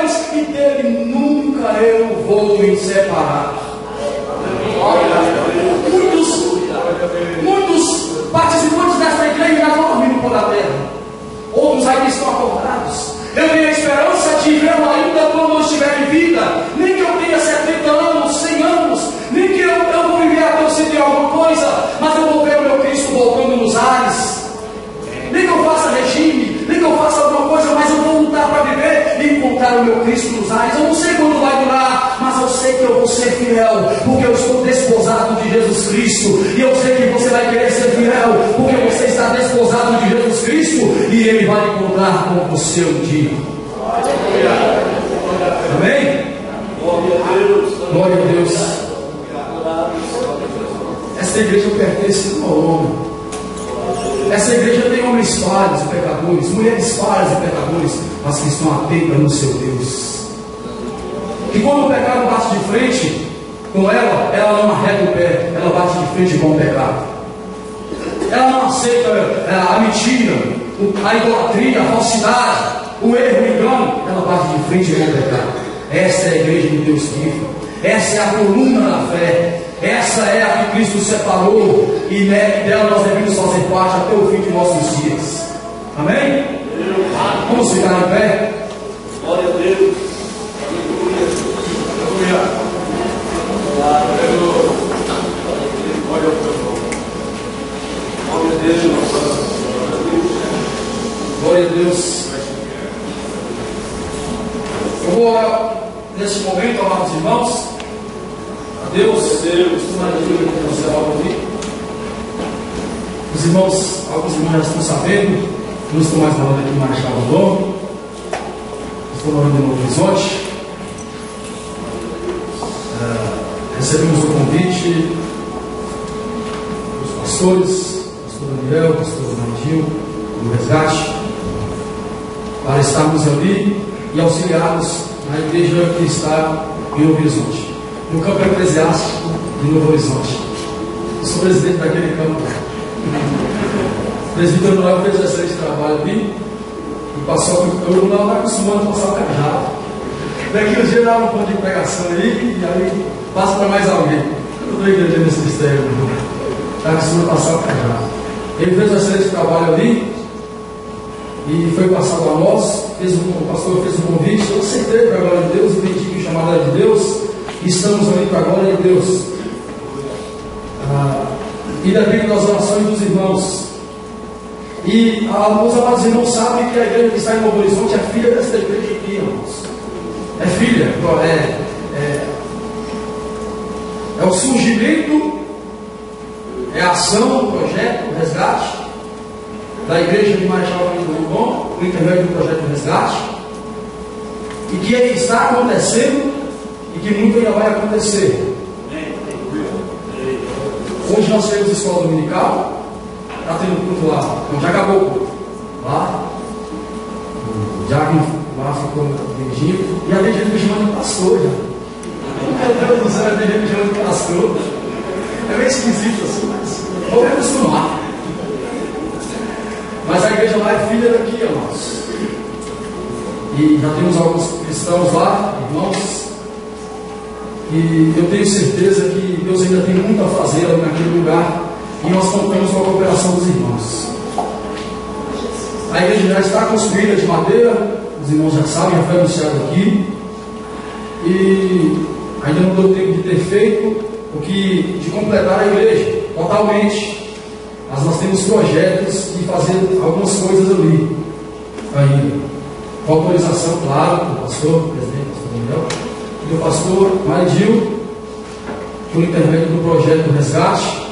Deus e dele nunca eu vou me separar. Muitos participantes desta igreja já estão dormindo por da terra. Outros ainda estão acordados. Eu tenho a esperança de vê-lo ainda quando eu estiver em vida. Nem que eu tenha 70 anos, 100 anos, nem que eu vou viver até eu sentir alguma coisa, mas eu vou ver o meu Cristo voltando nos ares. Nem que eu faça regime, nem que eu faça alguma coisa, mas eu vou lutar para viver e encontrar o meu Cristo nos ares. Eu não sei quando vai durar, mas eu sei que eu vou ser fiel, porque eu estou desposado de Jesus Cristo. E eu sei que você vai querer ser fiel, porque você está desposado de Jesus Cristo, e Ele vai encontrar com você um dia. Amém? Glória a Deus. Essa igreja pertence ao homem. Essa igreja tem homens falhos e pecadores, mulheres falhas e pecadores, mas que estão atentas no seu Deus. E quando o pecado bate de frente com ela, ela não arreda o pé, ela bate de frente com o pecado. Ela não aceita a mentira, a idolatria, a falsidade, o erro, o engano. Ela bate de frente com o pecado. Essa é a igreja de Deus vivo. Essa é a coluna da fé. Essa é a que Cristo separou, e dela nós devemos fazer parte até o fim de nossos dias. Amém? Vamos ficar em pé. Glória a Deus. Aleluia. Aleluia. Glória ao teu nome. Glória a Deus. Glória a Deus. Eu vou orar neste momento, amados irmãos. Deus, os irmãos, alguns irmãos já estão sabendo, não estou mais morando aqui em Marechal Rondon, estou morando em Novo Horizonte. Recebemos o convite dos pastores, pastor Daniel, pastor Nandinho, do Resgate, para estarmos ali e auxiliarmos na igreja que está em Novo Horizonte, no campo eclesiástico de Novo Horizonte. Eu sou presidente daquele campo. O presbítero Noel fez excelente trabalho ali e passou. Eu não estava acostumado a passar o cajado. Daqui uns dias dava um ponto de pregação aí, e aí passa para mais alguém. Eu não estou igreja nesse mistério, está acostumado a passar o cajado. Ele fez um excelente trabalho ali e foi passado a nós. O pastor fez um convite, eu aceitei para a glória de Deus, entendi que o chamado era de Deus. Estamos ali para a glória de Deus. E depende das orações dos irmãos. E os amados irmãos sabem que a igreja que está em Novo Horizonte é filha desta igreja aqui, irmãos. É filha. É o surgimento, é a ação, o projeto, o resgate da igreja de Marechal Rondon, o intermédio do projeto Resgate, e que está acontecendo e que muito ainda vai acontecer. Hoje nós temos escola dominical, está tendo culto lá, então já acabou o culto. Lá, o diácono lá ficou dirigindo, e já tem gente me chamando de pastor já. Meu Deus do céu, já tem gente me chamando de pastor. É meio esquisito assim, mas vou me acostumar. Mas a igreja lá é filha daqui, irmãos. E já temos alguns cristãos lá, irmãos. E eu tenho certeza que Deus ainda tem muito a fazer ali naquele lugar. E nós contamos com a cooperação dos irmãos. A igreja já está construída de madeira. Os irmãos já sabem, já foi anunciado aqui. E ainda não deu tempo de ter feito de completar a igreja totalmente. Mas nós temos projetos de fazer algumas coisas ali ainda. Com autorização, claro, do pastor, do presidente, pastor Daniel, e do pastor Maridil, por intermédio do projeto Resgate.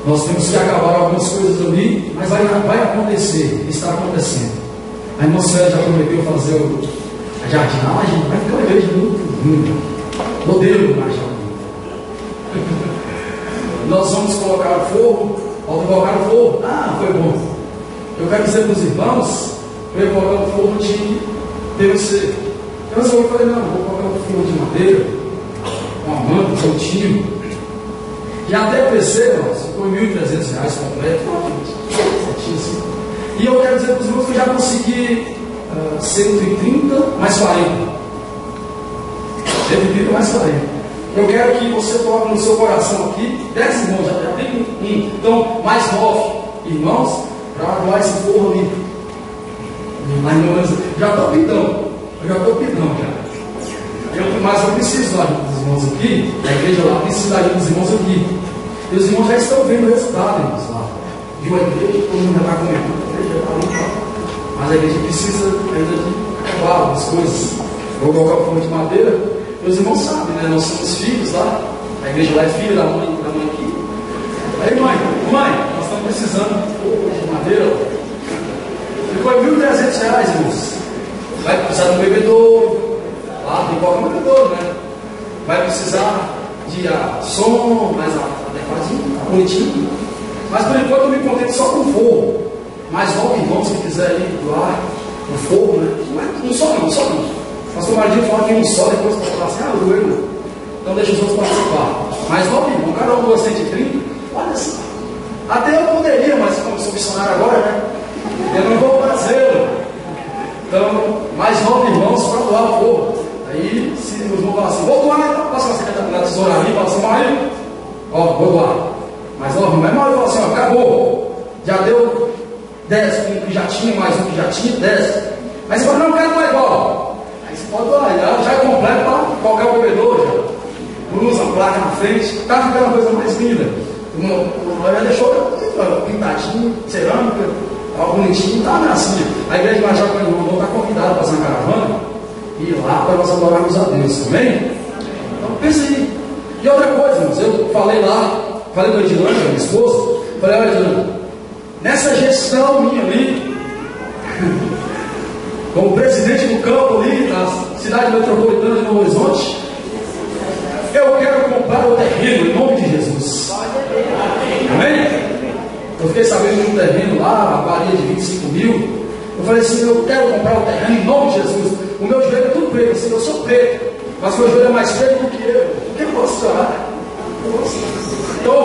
Nós temos que acabar algumas coisas ali, mas vai acontecer, está acontecendo. A irmã Célia já prometeu fazer a jardinagem, vai ficar uma igreja muito linda, modelo do Marechal. Nós vamos colocar o forro. Ao colocar o forro, foi bom. Eu quero dizer para os irmãos, eu ia colocar o forro de PVC. Eu falei, não, vou colocar um forro de madeira, com a manta, soltinho. E até o PVC, irmãos, ficou R$ 1.300 completo. Certinho assim. E eu quero dizer para os irmãos que eu já consegui 130 mais 40. 130 mais 40. Eu quero que você coloque no seu coração aqui 10 irmãos, já tem um. Então, mais 9 irmãos, para doar esse forro ali. Já estou pidão. Mas eu preciso da ajuda dos irmãos aqui. A igreja lá precisa da ajuda dos irmãos aqui. E os irmãos já estão vendo o resultado, irmãos, lá. Viu a igreja? Todo mundo já está comentando. A igreja está limpa. Mas a igreja precisa ainda de acabar algumas coisas. Vou colocar o forro de madeira. Meus irmãos sabem, né? Nós somos filhos lá. A igreja lá é filha da mãe aqui. Aí, mãe, nós estamos precisando de madeira. Ficou R$1.300, irmãos. Vai precisar de um bebedouro. Lá tem qualquer bebedouro, né? Vai precisar de som mais adequadinho, bonitinho. Mas por enquanto eu me contento só com forro. Mais 9 irmãos que quiserem doar o forro, né? Não só não. Pastor Marinho fala que um só, depois pode falar assim, doeu. Então deixa os outros participar. Mais 9 irmãos, cada um doa 130. Olha assim. Até eu poderia, mas como sou missionário agora, né? Eu não vou fazê-lo. Então, mais 9 irmãos para doar o forro. Aí, se os irmãos falam assim, vou doar, então passa uma secretaria na tesouraria e fala assim, Marinho, vou doar. Mais 9 irmãos. Mas Marinho fala assim, acabou. Já deu 10, um que já tinha, mais um que já tinha, 10. Aí você fala, não, quero doar igual. Aí você pode doar, já é completo para qualquer bebedouro, já. Usa a placa na frente, está ficando a coisa mais linda. Já deixou pintadinho, cerâmica, algo bonitinho, tá assim. A igreja de Major Canhoão está convidada para fazer uma caravana e ir lá para nós adorarmos a Deus, amém? Então pensa aí. E outra coisa, irmãos, eu falei com a Edilane, minha esposa, falei, olha Edilane, nessa gestão minha ali, como presidente do campo ali, na cidade metropolitana de Novo Horizonte, eu quero comprar o terreno em nome de Jesus. Amém? Eu fiquei sabendo de um terreno lá, uma varia de 25 mil. Eu falei assim, eu quero comprar o terreno em nome de Jesus. O meu joelho é tudo preto, assim, eu sou preto, mas meu joelho é mais preto do que eu. O que eu posso orar? Então eu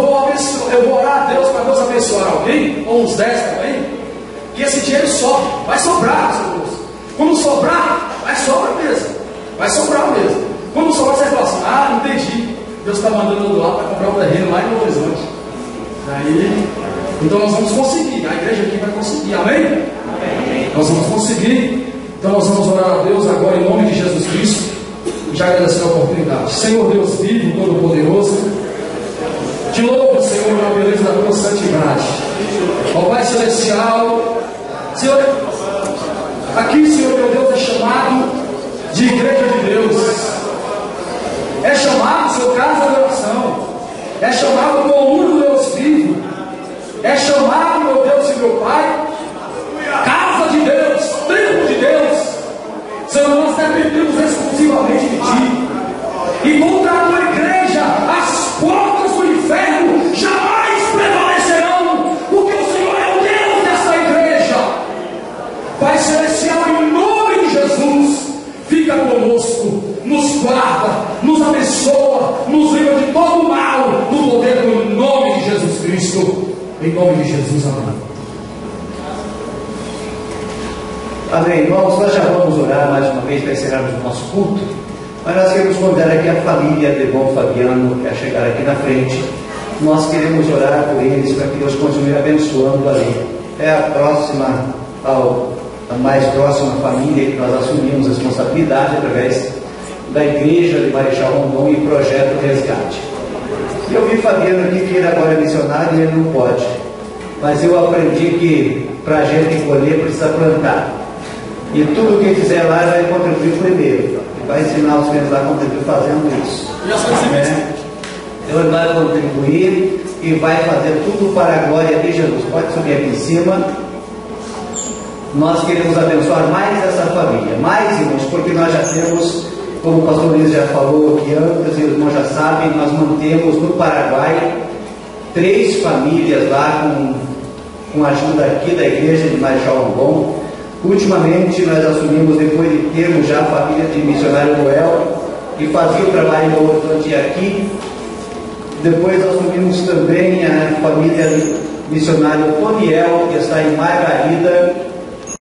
vou orar a Deus para Deus abençoar alguém, ou uns 10 também, que esse dinheiro sobe, vai sobrar, seu Deus. Quando sobrar, vai sobrar mesmo. Vai sobrar mesmo. Quando sobrar, você fala assim, não entendi. Deus está mandando do lado para comprar um terreno lá em Novo Horizonte. Aí, então nós vamos conseguir. A igreja aqui vai conseguir, amém? Amém. Nós vamos conseguir. Então nós vamos orar a Deus agora em nome de Jesus Cristo. E já agradecer a oportunidade. Senhor Deus vivo, Todo-Poderoso, te louvo, Senhor, na beleza da tua santidade. Ó Pai Celestial, Senhor, aqui, Senhor meu Deus, é chamado de igreja de Deus. É chamado, Senhor, casa de oração. É chamado coluna do Deus vivo. É chamado, meu Deus e meu Pai, casa de Deus, templo de Deus. Senhor, nós dependemos exclusivamente de Ti. E contra a tua igreja, as portas do inferno jamais prevalecerão, porque o Senhor é o Deus dessa igreja. Pai Celestial, em nome de Jesus, fica conosco, nos guarda, nos abençoa, nos livra de todo o mal, no poder do nome de Jesus Cristo. Em nome de Jesus, amém. Amém. Irmãos, nós já vamos orar mais uma vez para encerrarmos o nosso culto, mas nós queremos convidar aqui a família de irmão Fabiano, que vai chegar aqui na frente. Nós queremos orar por eles, para que Deus continue abençoando ali. É a mais próxima família que nós assumimos a responsabilidade através da igreja de Marechal Rondon e Projeto Resgate. E eu vi Fabiano aqui que ele agora é missionário e ele não pode, mas eu aprendi que para a gente colher precisa plantar, e tudo que fizer lá vai contribuir primeiro, vai ensinar os filhos lá a contribuir fazendo isso, então ele vai contribuir e vai fazer tudo para a glória de Jesus. Pode subir aqui em cima. Nós queremos abençoar mais essa família, mais irmãos, porque nós já temos, como o pastor Luiz já falou aqui antes, e os irmãos já sabem, nós mantemos no Paraguai 3 famílias lá com ajuda aqui da igreja de Marechal Rondon. Ultimamente nós assumimos, depois de termos já a família de missionário Noel, que fazia o trabalho no Horizonte aqui. Depois assumimos também a família missionário Toniel, que está em Margarida.